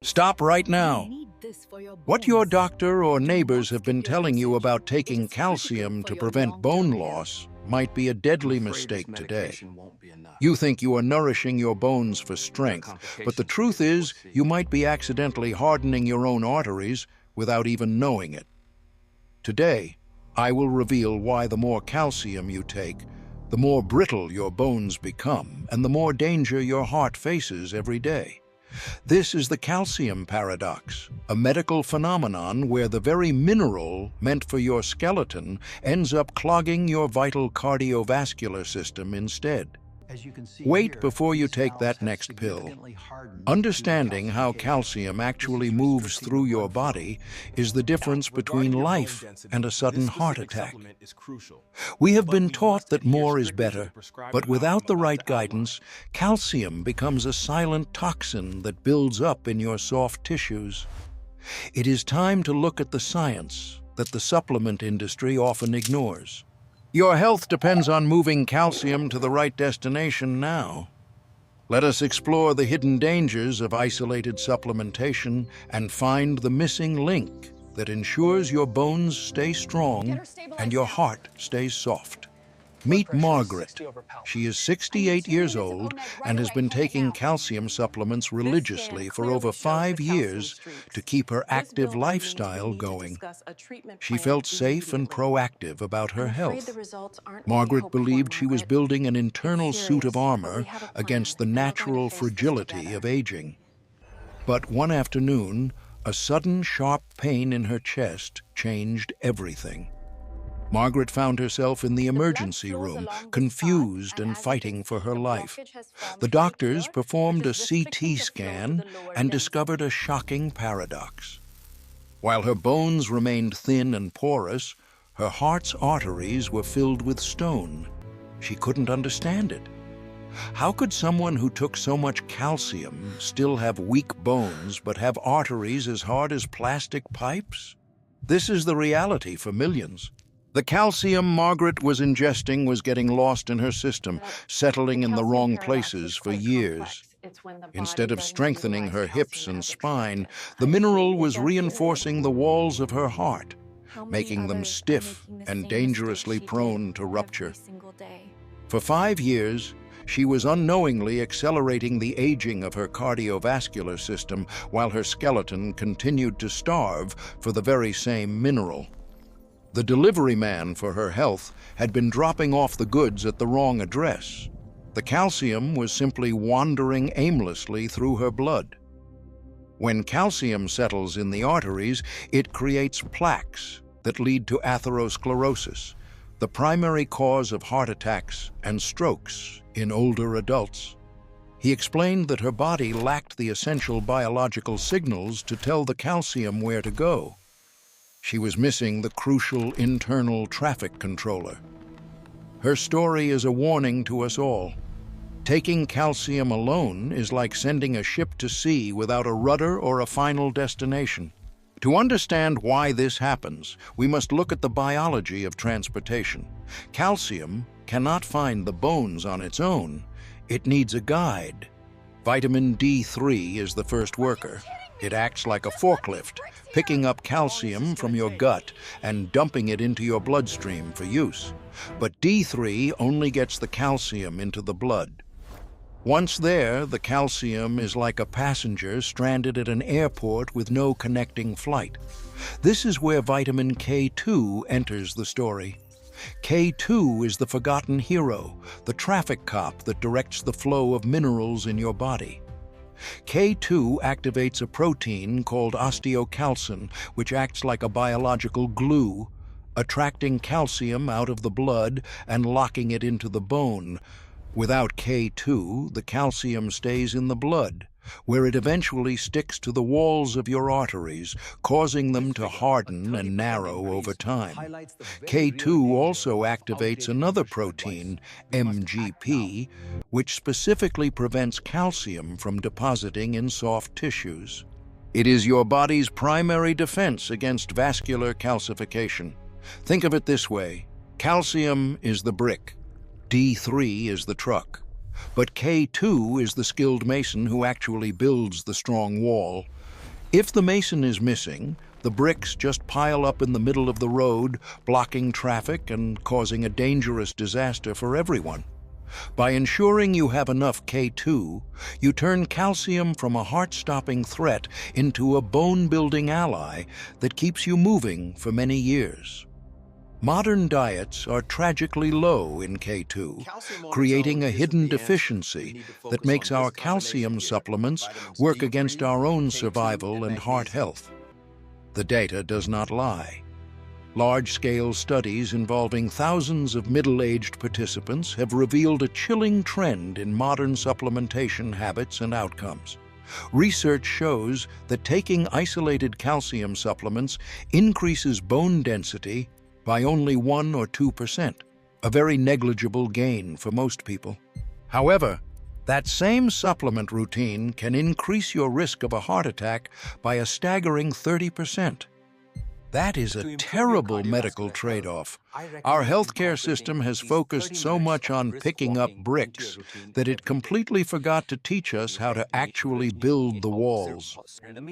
Stop right now. What your doctor or neighbors have been telling you about taking calcium to prevent bone loss might be a deadly mistake today. You think you are nourishing your bones for strength, but the truth is you might be accidentally hardening your own arteries without even knowing it. Today, I will reveal why the more calcium you take, the more brittle your bones become, and the more danger your heart faces every day. This is the calcium paradox, a medical phenomenon where the very mineral meant for your skeleton ends up clogging your vital cardiovascular system instead. Wait before you take that next pill. Understanding how calcium actually moves through your body is the difference between life and a sudden heart attack. We have been taught that more is better, but without the right guidance, calcium becomes a silent toxin that builds up in your soft tissues. It is time to look at the science that the supplement industry often ignores. Your health depends on moving calcium to the right destination now. Let us explore the hidden dangers of isolated supplementation and find the missing link that ensures your bones stay strong and your heart stays soft. Meet Margaret. She is 68 years old and has been taking calcium supplements religiously for over 5 years to keep her active lifestyle going. She felt safe and proactive about her health. Margaret believed she was building an internal suit of armor against the natural fragility of aging. But one afternoon, a sudden sharp pain in her chest changed everything. Margaret found herself in the emergency room, confused and fighting for her life. The doctors performed a CT scan and discovered a shocking paradox. While her bones remained thin and porous, her heart's arteries were filled with stone. She couldn't understand it. How could someone who took so much calcium still have weak bones but have arteries as hard as plastic pipes? This is the reality for millions. The calcium Margaret was ingesting was getting lost in her system, settling in the wrong places for years. Instead of strengthening her hips and spine, the mineral was reinforcing the walls of her heart, making them stiff and dangerously prone to rupture. For 5 years, she was unknowingly accelerating the aging of her cardiovascular system while her skeleton continued to starve for the very same mineral. The delivery man for her health had been dropping off the goods at the wrong address. The calcium was simply wandering aimlessly through her blood. When calcium settles in the arteries, it creates plaques that lead to atherosclerosis, the primary cause of heart attacks and strokes in older adults. He explained that her body lacked the essential biological signals to tell the calcium where to go. She was missing the crucial internal traffic controller. Her story is a warning to us all. Taking calcium alone is like sending a ship to sea without a rudder or a final destination. To understand why this happens, we must look at the biology of transportation. Calcium cannot find the bones on its own. It needs a guide. Vitamin D3 is the first worker. It acts like a forklift, picking up calcium from your gut and dumping it into your bloodstream for use. But D3 only gets the calcium into the blood. Once there, the calcium is like a passenger stranded at an airport with no connecting flight. This is where vitamin K2 enters the story. K2 is the forgotten hero, the traffic cop that directs the flow of minerals in your body. K2 activates a protein called osteocalcin, which acts like a biological glue, attracting calcium out of the blood and locking it into the bone. Without K2, the calcium stays in the blood, where it eventually sticks to the walls of your arteries, causing them to harden and narrow over time. K2 also activates another protein, MGP, which specifically prevents calcium from depositing in soft tissues. It is your body's primary defense against vascular calcification. Think of it this way: calcium is the brick, D3 is the truck. But K2 is the skilled mason who actually builds the strong wall. If the mason is missing, the bricks just pile up in the middle of the road, blocking traffic and causing a dangerous disaster for everyone. By ensuring you have enough K2, you turn calcium from a heart-stopping threat into a bone-building ally that keeps you moving for many years. Modern diets are tragically low in K2, creating a hidden deficiency that makes our calcium supplements work against our own survival and heart health. The data does not lie. Large-scale studies involving thousands of middle-aged participants have revealed a chilling trend in modern supplementation habits and outcomes. Research shows that taking isolated calcium supplements increases bone density by only 1 or 2%, a very negligible gain for most people. However, that same supplement routine can increase your risk of a heart attack by a staggering 30%. That is a terrible medical trade-off. Our healthcare system has focused so much on picking up bricks that it completely forgot to teach us how to actually build the walls.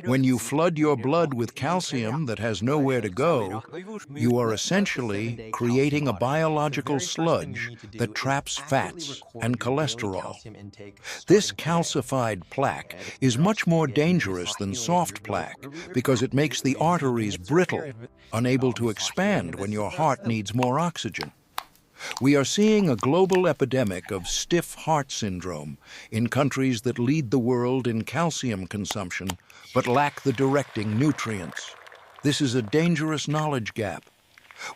When you flood your blood with calcium that has nowhere to go, you are essentially creating a biological sludge that traps fats and cholesterol. This calcified plaque is much more dangerous than soft plaque because it makes the arteries brittle, unable to expand when your heart needs more oxygen. We are seeing a global epidemic of stiff heart syndrome in countries that lead the world in calcium consumption but lack the directing nutrients. This is a dangerous knowledge gap.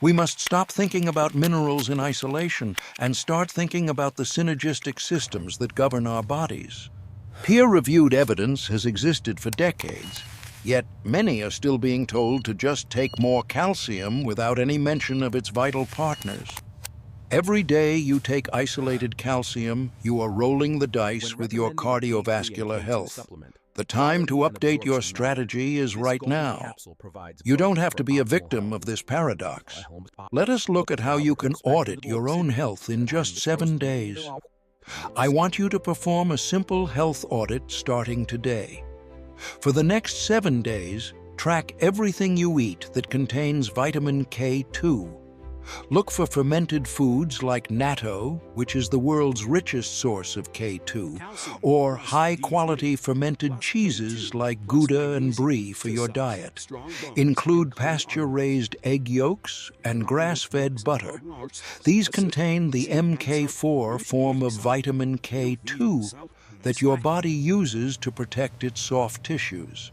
We must stop thinking about minerals in isolation and start thinking about the synergistic systems that govern our bodies. Peer-reviewed evidence has existed for decades, yet many are still being told to just take more calcium without any mention of its vital partners. Every day you take isolated calcium, you are rolling the dice with your cardiovascular health. The time to update your strategy is right now. You don't have to be a victim of this paradox. Let us look at how you can audit your own health in just 7 days. I want you to perform a simple health audit starting today. For the next 7 days, track everything you eat that contains vitamin K2. Look for fermented foods like natto, which is the world's richest source of K2, or high-quality fermented cheeses like Gouda and Brie for your diet. Include pasture-raised egg yolks and grass-fed butter. These contain the MK4 form of vitamin K2 that your body uses to protect its soft tissues.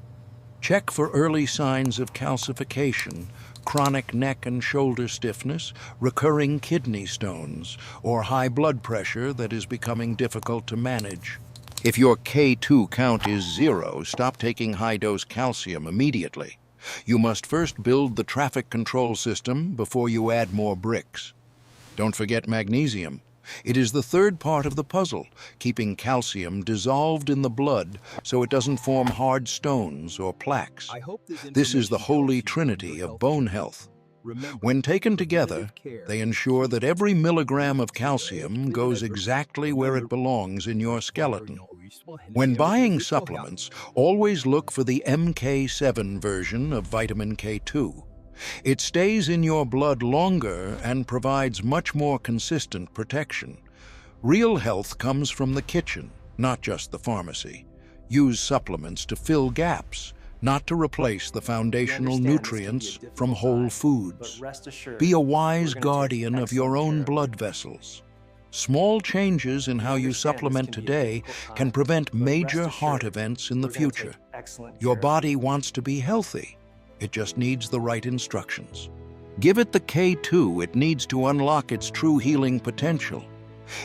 Check for early signs of calcification, chronic neck and shoulder stiffness, recurring kidney stones, or high blood pressure that is becoming difficult to manage. If your K2 count is 0, stop taking high-dose calcium immediately. You must first build the traffic control system before you add more bricks. Don't forget magnesium. It is the third part of the puzzle, keeping calcium dissolved in the blood so it doesn't form hard stones or plaques. This is the holy trinity of bone health. When taken together, they ensure that every milligram of calcium goes exactly where it belongs in your skeleton. When buying supplements, always look for the MK7 version of vitamin K2. It stays in your blood longer and provides much more consistent protection. Real health comes from the kitchen, not just the pharmacy. Use supplements to fill gaps, not to replace the foundational nutrients from whole foods. Be a wise guardian of your own blood vessels. Small changes in how you supplement today can prevent major heart events in the future. Your body wants to be healthy. It just needs the right instructions. Give it the K2 it needs to unlock its true healing potential.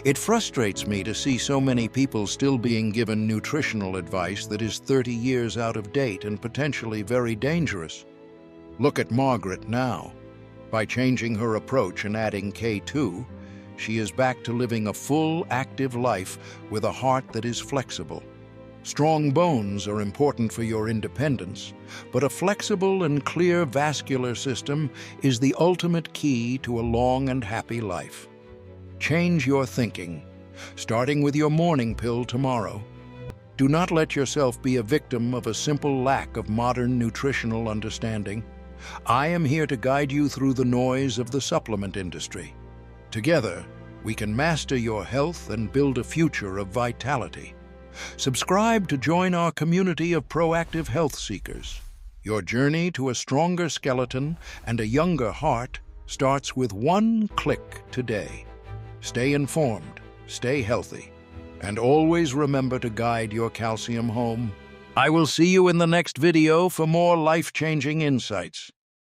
It frustrates me to see so many people still being given nutritional advice that is 30 years out of date and potentially very dangerous. Look at Margaret now. By changing her approach and adding K2, she is back to living a full, active life with a heart that is flexible. Strong bones are important for your independence, but a flexible and clear vascular system is the ultimate key to a long and happy life. Change your thinking, starting with your morning pill tomorrow. Do not let yourself be a victim of a simple lack of modern nutritional understanding. I am here to guide you through the noise of the supplement industry. Together, we can master your health and build a future of vitality. Subscribe to join our community of proactive health seekers. Your journey to a stronger skeleton and a younger heart starts with one click today. Stay informed, stay healthy, and always remember to guide your calcium home. I will see you in the next video for more life-changing insights.